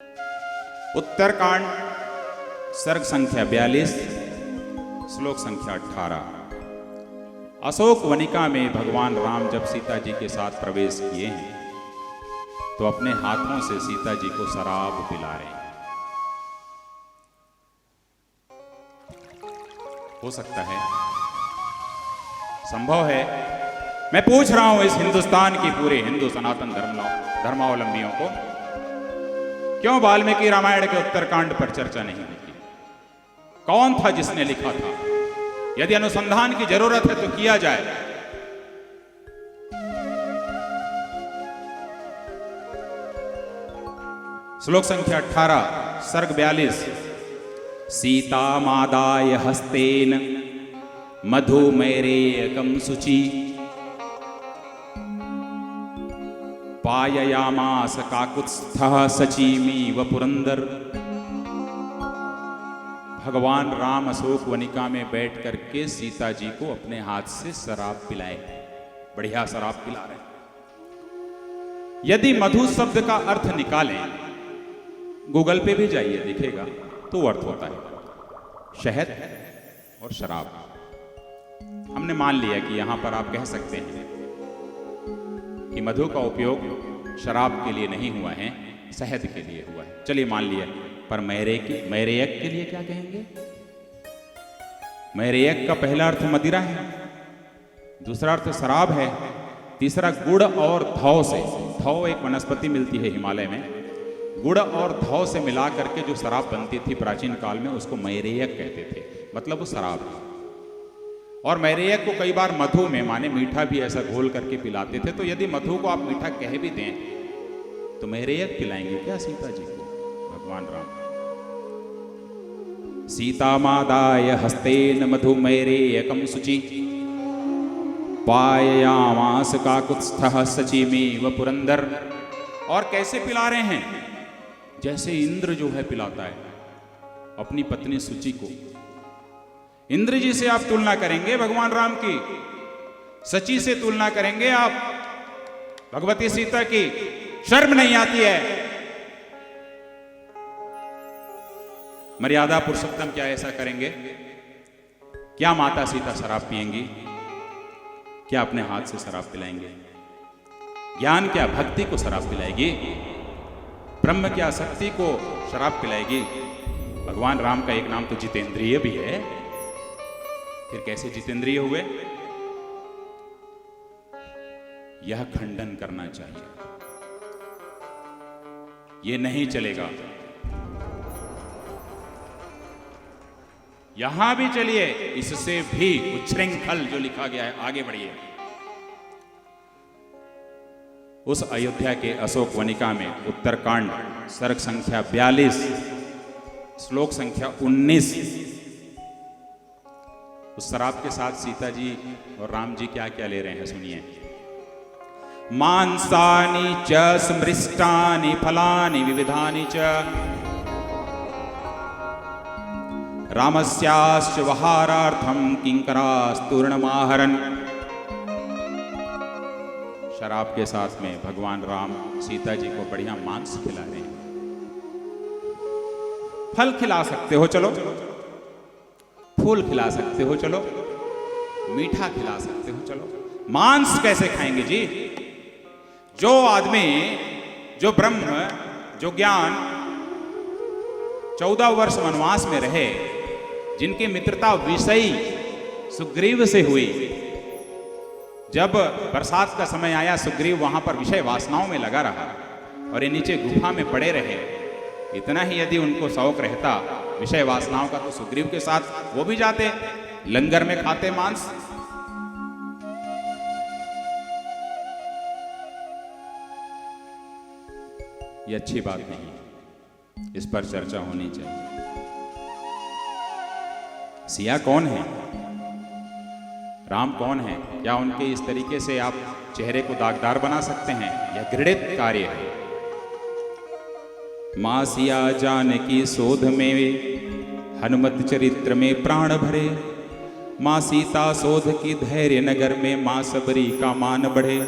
उत्तरकांड सर्ग संख्या 42 श्लोक संख्या 18। अशोक वनिका में भगवान राम जब सीता जी के साथ प्रवेश किए हैं तो अपने हाथों से सीता जी को शराब पिला रहे हैं। हो सकता है, संभव है, मैं पूछ रहा हूं इस हिंदुस्तान की पूरे हिंदू सनातन धर्मावलंबियों को, क्यों वाल्मीकि रामायण के उत्तरकांड पर चर्चा नहीं होती? कौन था जिसने लिखा था? यदि अनुसंधान की जरूरत है तो किया जाए। श्लोक संख्या 18 सर्ग 42। सीता मादाय हस्तेन मधुमैरेयकं शुचि पाययामास काकुत्स्थः सचीमीव पुरंदर। भगवान राम अशोक वनिका में बैठ करके सीता जी को अपने हाथ से शराब पिलाए, बढ़िया शराब पिला रहे। यदि मधु शब्द का अर्थ निकालें, गूगल पे भी जाइए, दिखेगा, तो अर्थ होता है शहद और शराब। हमने मान लिया कि यहां पर आप कह सकते हैं कि मधु का उपयोग शराब के लिए नहीं हुआ है, शहद के लिए हुआ है। चलिए मान लिया, पर मैरेयक के लिए क्या कहेंगे? मैरेयक का पहला अर्थ मदिरा है, दूसरा अर्थ शराब है, तीसरा गुड़ और धौ से, धौ एक वनस्पति मिलती है हिमालय में, गुड़ और धौ से मिला करके जो शराब बनती थी प्राचीन काल में, उसको मैरेयक कहते थे, मतलब वो शराब है। और मैरेयक को कई बार मधु में, माने मीठा भी ऐसा घोल करके पिलाते थे। तो यदि मधु को आप मीठा कह भी दें तो मैरेयक पिलाएंगे क्या सीता जी को? भगवान राम। सीता मादाय हस्तेन मधुमैरेयकं शुचि पाययामास काकुत्स्थः सचीमीव पुरंदर। और कैसे पिला रहे हैं? जैसे इंद्र जो है पिलाता है अपनी पत्नी सुचि को। इंद्र जी से आप तुलना करेंगे भगवान राम की, सची से तुलना करेंगे आप भगवती सीता की। शर्म नहीं आती है? मर्यादा पुरुषोत्तम क्या ऐसा करेंगे? क्या माता सीता शराब पिएंगी? क्या अपने हाथ से शराब पिलाएंगे? ज्ञान क्या भक्ति को शराब पिलाएगी? ब्रह्म क्या शक्ति को शराब पिलाएगी? भगवान राम का एक नाम तो जितेंद्रिय भी है, फिर कैसे जितेंद्रिय हुए? यह खंडन करना चाहिए, ये नहीं चलेगा। यहां भी चलिए, इससे भी उच्छृंखल जो लिखा गया है, आगे बढ़िए। उस अयोध्या के अशोक वनिका में उत्तरकांड सर्ग संख्या 42 श्लोक संख्या 19। उस शराब के साथ सीता जी और राम जी क्या क्या ले रहे हैं, सुनिए। मांसानि च स्मृष्टानि फलानि विविधानि च रामस्याश्च वहारार्थं किंकरास्तूर्णमाहरन्। शराब के साथ में भगवान राम सीता जी को बढ़िया मांस खिला रहे हैं। फल खिला सकते हो चलो, फूल खिला सकते हो चलो, मीठा खिला सकते हो चलो, मांस कैसे खाएंगे जी? जो आदमी, जो ब्रह्म, जो ज्ञान 14 वर्ष वनवास में रहे, जिनकी मित्रता विषयी सुग्रीव से हुई, जब बरसात का समय आया सुग्रीव वहां पर विषय वासनाओं में लगा रहा और ये नीचे गुफा में पड़े रहे। इतना ही यदि उनको शौक रहता विषय वासनाओं का तो सुग्रीव के साथ वो भी जाते, लंगर में खाते मांस। ये अच्छी बात नहीं, इस पर चर्चा होनी चाहिए। सिया कौन है? राम कौन है? क्या उनके इस तरीके से आप चेहरे को दागदार बना सकते हैं? यह घृणित कार्य है। मां सिया जानकी शोध में हनुमत चरित्र में प्राण भरे, मां सीता शोध की धैर्य नगर में मां सबरी का मान बढ़े।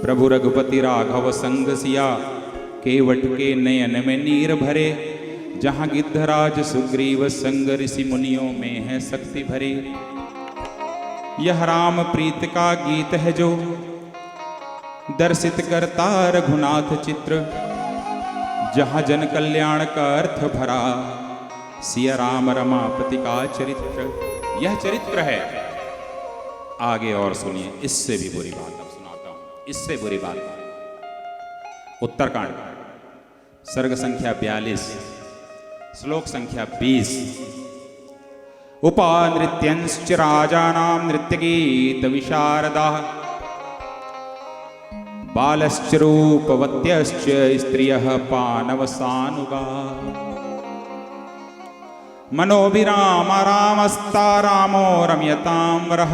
प्रभु रघुपति राघव संग सिया केवट के नयन में नीर भरे, जहां गिद्धराज सुग्रीव संग ऋषि मुनियों में है शक्ति भरी। यह राम प्रीत का गीत है जो दर्शित करता रघुनाथ चित्र, जहां जन कल्याण का अर्थ भरा, सिया राम रमापति का चरित्र। यह चरित्र है। आगे और सुनिए, इससे भी बुरी बात अब सुनाता हूं, इससे बुरी बात। उत्तरकांड सर्ग संख्या 42 श्लोक संख्या 20। उपानृत्यंश्च राजानां नृत्यगीत विशारदा, बालश्च रूपवत्यश्च स्त्रियः पानवसानुगा। मनोभिरामा रामस्ता रामो रम्यतां वरः,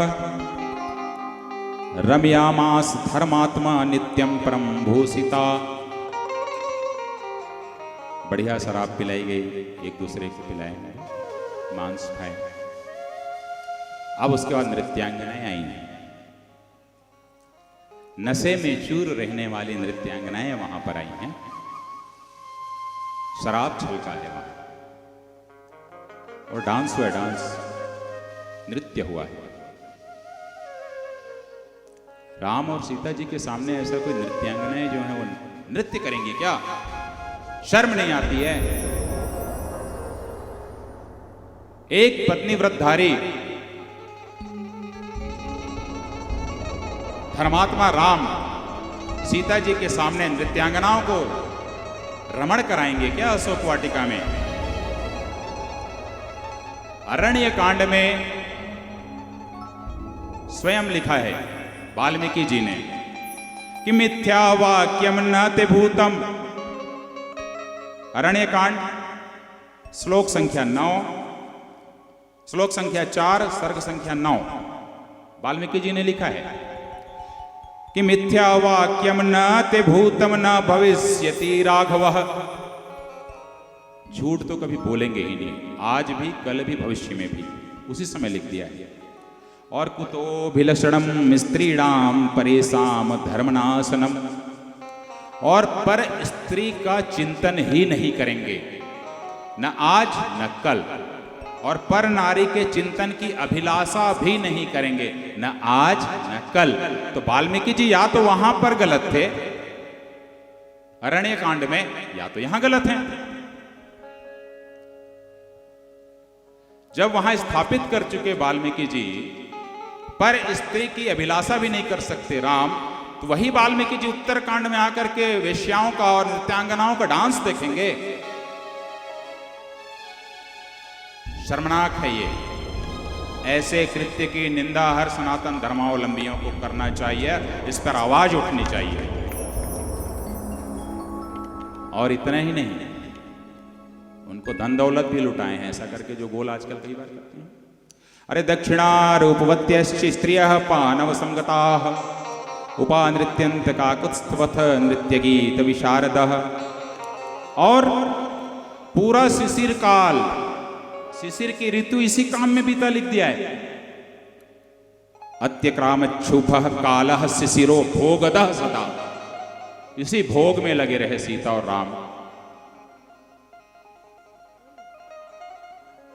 रम्यामास धर्मात्मा नित्यं परं भूषिता। बढ़िया शराब पिलाई गई, एक दूसरे को पिलाए, मांस खाए। अब उसके बाद नृत्यांगनाएं आई हैं। नशे में चूर रहने वाली नृत्यांगनाएं वहां पर आई हैं। शराब छलका है वहां, और डांस हुआ, डांस नृत्य हुआ है। राम और सीता जी के सामने ऐसा कोई नृत्यांगनाएं जो है वो नृत्य करेंगी क्या? शर्म नहीं आती है? एक पत्नी व्रतधारी धर्मात्मा राम सीता जी के सामने नृत्यांगनाओं को रमण कराएंगे क्या अशोक वाटिका में? अरण्य कांड में स्वयं लिखा है वाल्मीकि जी ने कि मिथ्या वाक्यम न ते भूतम। अरण्य कांड श्लोक संख्या 9, श्लोक संख्या 4, सर्ग संख्या 9। वाल्मीकि जी ने लिखा है कि मिथ्या वाक्यम न ते भूतम न भविष्यति राघवः। झूठ तो कभी बोलेंगे ही नहीं, आज भी, कल भी, भविष्य में भी। उसी समय लिख दिया है। और कुतोभिलषणम स्त्रीणाम परेशाम धर्मनाशनम, और पर स्त्री का चिंतन ही नहीं करेंगे, न आज न कल। और पर नारी के चिंतन की अभिलाषा भी नहीं करेंगे, न आज न कल। तो वाल्मीकि जी या तो वहां पर गलत थे अरण्य कांड में, या तो यहां गलत हैं। जब वहां स्थापित कर चुके वाल्मीकि जी पर स्त्री की अभिलाषा भी नहीं कर सकते राम, तो वही वाल्मीकि जी उत्तरकांड में आकर के वेश्याओं का और नृत्यांगनाओं का डांस देखेंगे। शर्मनाक है ये। ऐसे कृत्य की निंदा हर सनातन धर्मावलंबियों को करना चाहिए, इस पर आवाज उठनी चाहिए। और इतना ही नहीं, उनको धन दौलत भी लुटाए हैं, ऐसा करके जो गोल आजकल कई बार करते हैं। अरे दक्षिणारूपवत्यश्च स्त्रियः पानव संगताः, उपानृत्यंत काकुत्स्थवथ नृत्य गीत विशारदः। और पूरा शिशिर काल, शिशिर की ऋतु इसी काम में बीता, लिख दिया है। अत्यक्रामच्छुभः कालः शिशिरो भोगदः सदा। इसी भोग में लगे रहे सीता और राम।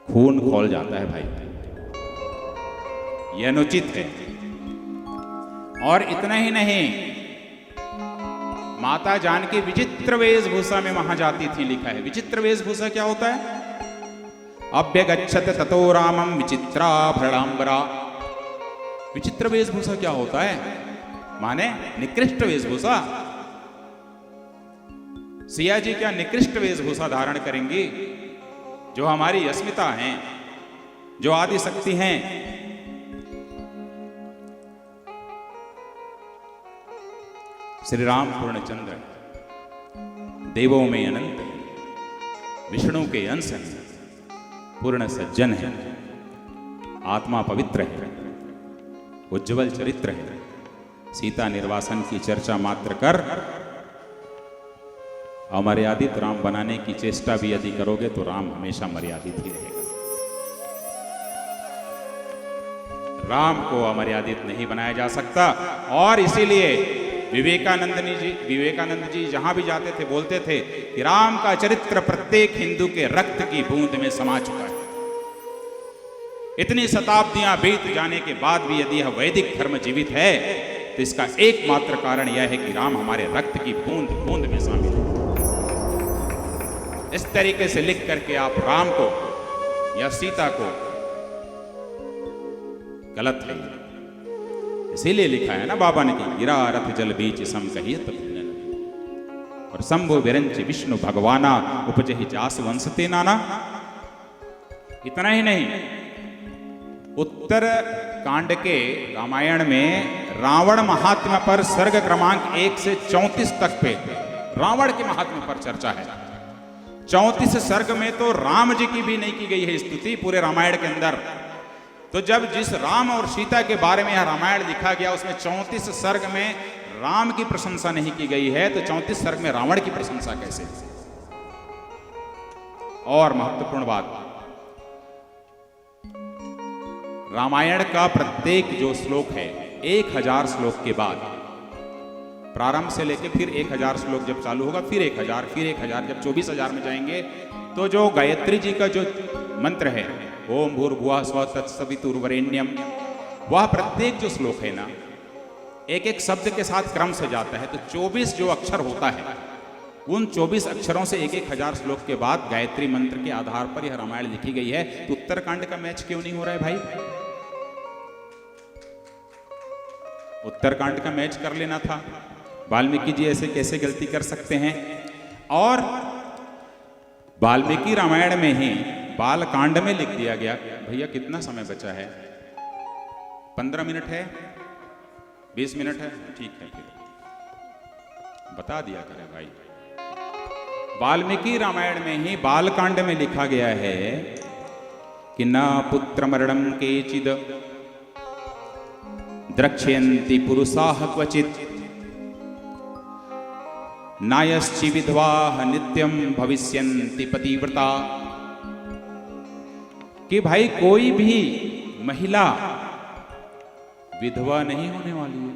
खून खौल जाता है भाई, यह अनुचित है। और इतना ही नहीं, माता जानकी विचित्र वेशभूषा में वहां जाती थी, लिखा है। विचित्र वेशभूषा क्या होता है? अभ्यगच्छत ततो रामम विचित्राभरणांबरा। विचित्र वेशभूषा क्या होता है? माने निकृष्ट वेशभूषा। सिया जी क्या निकृष्ट वेशभूषा धारण करेंगी? जो हमारी अस्मिता हैं, जो आदि शक्ति हैं। श्री राम पूर्णचंद्र देवों में अनंत, विष्णु के अंश हैं, पूर्ण सज्जन है, आत्मा पवित्र है, उज्जवल चरित्र है। सीता निर्वासन की चर्चा मात्र कर अमर्यादित राम बनाने की चेष्टा भी यदि करोगे तो राम हमेशा मर्यादित ही रहेगा। राम को अमर्यादित नहीं बनाया जा सकता। और इसीलिए विवेकानंद जी जहां भी जाते थे बोलते थे कि राम का चरित्र प्रत्येक हिंदू के रक्त की बूंद में समा चुका है। इतनी शताब्दियां बीत जाने के बाद भी यदि यह वैदिक धर्म जीवित है तो इसका एकमात्र कारण यह है कि राम हमारे रक्त की बूंद बूंद में शामिल है। इस तरीके से लिख करके आप राम को या सीता को गलत है, इसीलिए लिखा है ना बाबा ने कि गिरा रथ जल बीच सम कहिए तब और शंभु विरंच विष्णु भगवाना उपजहि जास वंशते नाना। इतना ही नहीं, उत्तर कांड के रामायण में रावण महात्म्य पर सर्ग क्रमांक 1 से 34 तक पे रावण के महात्म्य पर चर्चा है। 34 सर्ग में तो राम जी की भी नहीं की गई है स्तुति पूरे रामायण के अंदर। तो जब जिस राम और सीता के बारे में यह रामायण लिखा गया उसमें 34 सर्ग में राम की प्रशंसा नहीं की गई है, तो 34 सर्ग में रावण की प्रशंसा कैसे? और महत्वपूर्ण बात, रामायण का प्रत्येक जो श्लोक है 1000 श्लोक के बाद प्रारंभ से लेकर फिर 1000 श्लोक जब चालू होगा फिर 1000 फिर 1000 जब 24,000 में जाएंगे तो जो गायत्री जी का जो मंत्र है ओम भूर्भुवः स्वः तत्सवितुर्वरेण्यम, वह प्रत्येक जो श्लोक है ना एक एक शब्द के साथ क्रम से जाता है। तो 24 जो अक्षर होता है उन 24 अक्षरों से 1000 श्लोक के बाद गायत्री मंत्र के आधार पर यह रामायण लिखी गई है। तो उत्तरकांड का मैच क्यों नहीं हो रहा है भाई? उत्तरकांड का मैच कर लेना था। वाल्मीकि जी ऐसे कैसे गलती कर सकते हैं? और वाल्मीकि रामायण में ही बालकांड में लिख दिया गया। भैया कितना समय बचा है? 15 मिनट है, 20 मिनट है, ठीक है फिर बता दिया करें भाई। वाल्मीकि रामायण में ही बालकांड में लिखा गया है कि न पुत्र मरणम केचिद द्रक्ष्यन्ति पुरुषाः क्वचित् नायश्चि विधवाः नित्यं भविष्यन्ति पतिव्रता। कि भाई कोई भी महिला विधवा नहीं होने वाली है।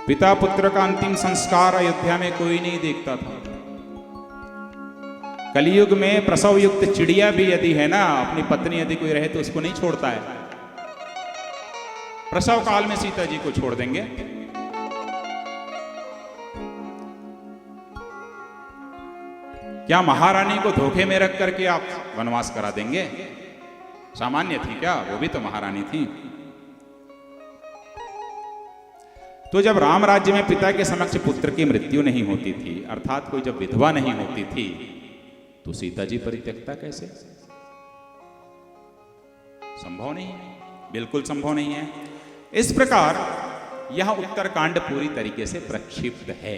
पिता पुत्र का अंतिम संस्कार अयोध्या में कोई नहीं देखता था। कलयुग में प्रसव युक्त चिड़िया भी यदि है ना, अपनी पत्नी यदि कोई रहे तो उसको नहीं छोड़ता है। प्रसव काल में सीता जी को छोड़ देंगे। क्या महारानी को धोखे में रख करके आप वनवास करा देंगे? सामान्य थी क्या? वो भी तो महारानी थी। तो जब राम राज्य में पिता के समक्ष पुत्र की मृत्यु नहीं होती थी, अर्थात कोई जब विधवा नहीं होती थी, तो सीता जी परित्यक्ता कैसे? संभव नहीं है, बिल्कुल संभव नहीं है। इस प्रकार यह उत्तरकांड पूरी तरीके से प्रक्षिप्त है।